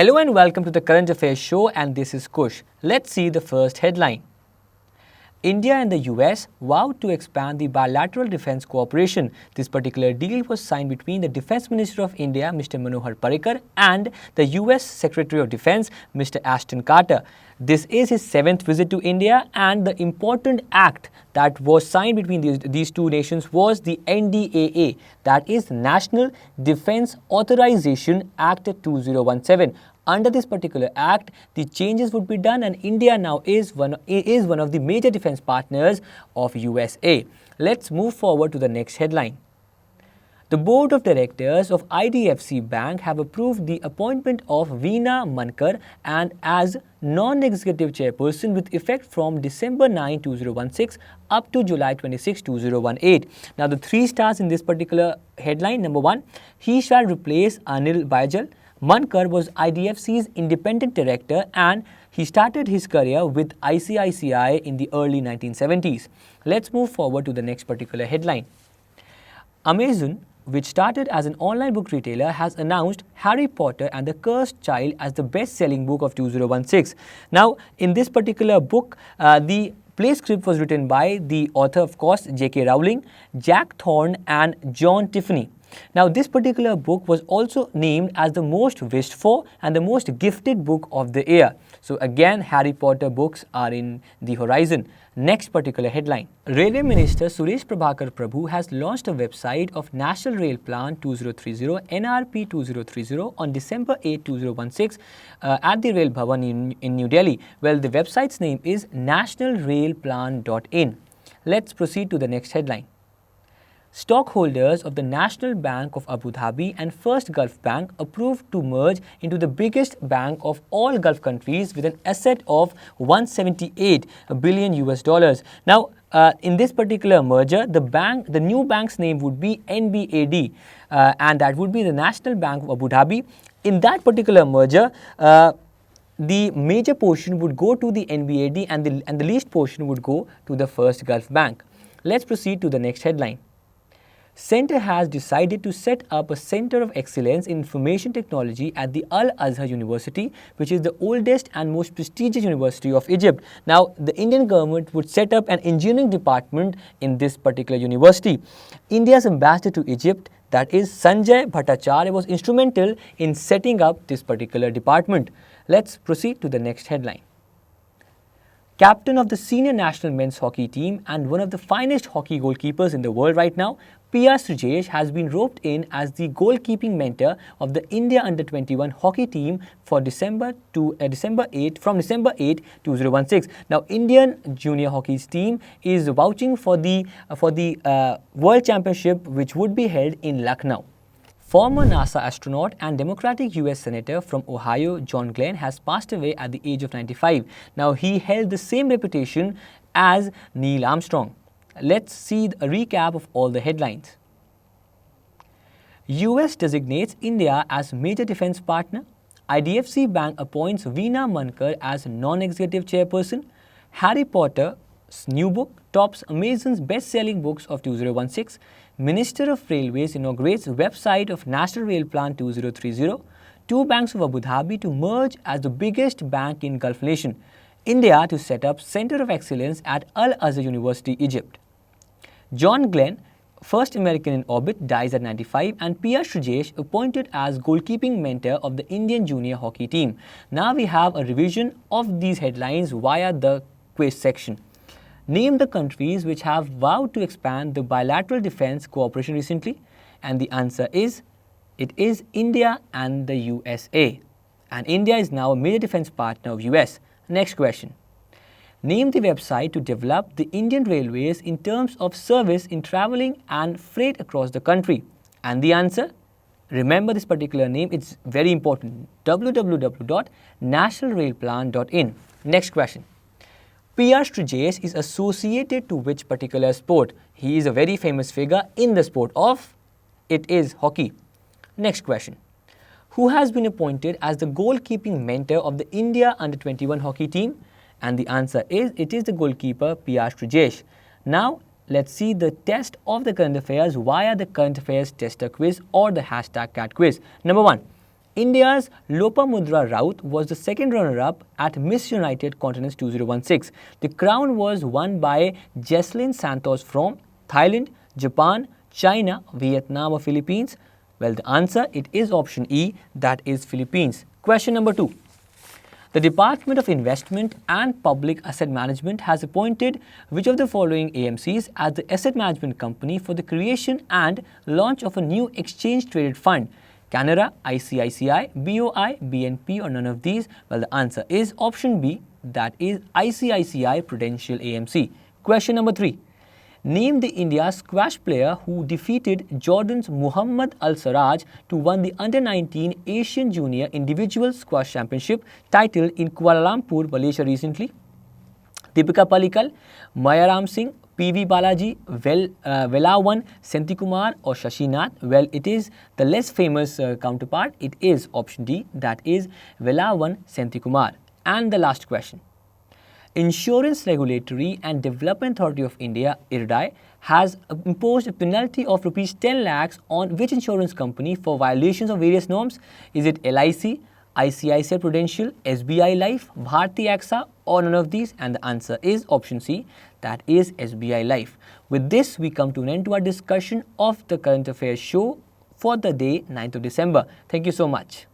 Hello and welcome to the Current Affairs Show, and this is Kush. Let's see the first headline. India and the US vowed to expand the bilateral defense cooperation. This particular deal was signed between the Defense Minister of India, Mr. Manohar Parrikar, and the US Secretary of Defense, Mr. Ashton Carter. This is his 7th visit to India, and the important act that was signed between these two nations was the NDAA, that is National Defense Authorization Act 2017. Under this particular act, the changes would be done, and India now is one of the major defense partners of USA. Let's move forward to the next headline. The Board of Directors of IDFC Bank have approved the appointment of Veena Mankar and as non-executive chairperson with effect from December 9, 2016 up to July 26, 2018. Now, the 3 stars in this particular headline. Number 1, he shall replace Anil Baijal. Mankar was IDFC's independent director and he started his career with ICICI in the early 1970s. Let's move forward to the next particular headline. Amazon, which started as an online book retailer, has announced Harry Potter and the Cursed Child as the best-selling book of 2016. Now, in this particular book, the play script was written by the author, of course, J.K. Rowling, Jack Thorne and John Tiffany. Now, this particular book was also named as the most wished for and the most gifted book of the year. So again, Harry Potter books are in the horizon. Next particular headline. Railway Minister Suresh Prabhakar Prabhu has launched a website of National Rail Plan 2030 NRP 2030 on December 8, 2016 at the Rail Bhavan in New Delhi. Well, the website's name is nationalrailplan.in. Let's proceed to the next headline. Stockholders of the National Bank of Abu Dhabi and First Gulf Bank approved to merge into the biggest bank of all Gulf countries with an asset of 178 billion US dollars. Now, in this particular merger, the new bank's name would be NBAD, and that would be the National Bank of Abu Dhabi. In that particular merger, the major portion would go to the NBAD and the least portion would go to the First Gulf Bank. Let's proceed to the next headline. Centre has decided to set up a Centre of Excellence in Information Technology at the Al-Azhar University, which is the oldest and most prestigious university of Egypt. Now, the Indian government would set up an engineering department in this particular university. India's ambassador to Egypt, that is Sanjay Bhattacharya, was instrumental in setting up this particular department. Let's proceed to the next headline. Captain of the senior national men's hockey team and one of the finest hockey goalkeepers in the world right now, PR Srijesh, has been roped in as the goalkeeping mentor of the India Under-21 hockey team for December 8, 2016. Now, Indian junior hockey's team is vouching for the World Championship, which would be held in Lucknow. Former NASA astronaut and Democratic US Senator from Ohio, John Glenn, has passed away at the age of 95. Now, he held the same reputation as Neil Armstrong. Let's see a recap of all the headlines. US designates India as major defense partner. IDFC Bank appoints Veena Mankar as non-executive chairperson. Harry Potter's new book tops Amazon's best-selling books of 2016. Minister of Railways inaugurates website of National Rail Plan 2030. 2 banks of Abu Dhabi to merge as the biggest bank in Gulf nation. India to set up Centre of Excellence at Al-Azhar University, Egypt. John Glenn, first American in orbit, dies at 95, and PR Srijesh appointed as goalkeeping mentor of the Indian junior hockey team. Now we have a revision of these headlines via the quiz section. Name the countries which have vowed to expand the bilateral defense cooperation recently, and the answer is, it is India and the USA. And India is now a major defense partner of US. Next question. Name the website to develop the Indian Railways in terms of service in travelling and freight across the country. And the answer? Remember this particular name, it's very important. www.nationalrailplan.in. Next question. PR Srijesh is associated to which particular sport? He is a very famous figure in the sport of, it is hockey. Next question. Who has been appointed as the goalkeeping mentor of the India Under-21 hockey team? And the answer is, it is the goalkeeper PR Srijesh. Now, let's see the test of the current affairs via the current affairs tester quiz or the hashtag cat quiz. Number 1. India's Lopamudra Raut was the second runner-up at Miss United Continents 2016. The crown was won by Jesslyn Santos from Thailand, Japan, China, Vietnam or Philippines. Well, the answer, it is option E, that is Philippines. Question number 2. The Department of Investment and Public Asset Management has appointed which of the following AMCs as the asset management company for the creation and launch of a new exchange-traded fund? Canara, ICICI, BOI, BNP or none of these? Well, the answer is option B, that is ICICI Prudential AMC. Question number 3. Name the India squash player who defeated Jordan's Muhammad Al-Sarraj to win the Under-19 Asian Junior Individual Squash Championship title in Kuala Lumpur, Malaysia recently? Deepika Pallikal, Mayaram Singh, PV Balaji, Velawan Senthikumar or Shashinath? Well, it is the less famous counterpart. It is option D, that is Velawan Senthikumar. And the last question. Insurance Regulatory and Development Authority of India, IRDAI, has imposed a penalty of Rs 10 lakhs on which insurance company for violations of various norms? Is it LIC, ICICI Prudential, SBI Life, Bharti AXA or none of these? And the answer is option C, that is SBI Life. With this, we come to an end to our discussion of the current affairs show for the day 9th of December. Thank you so much.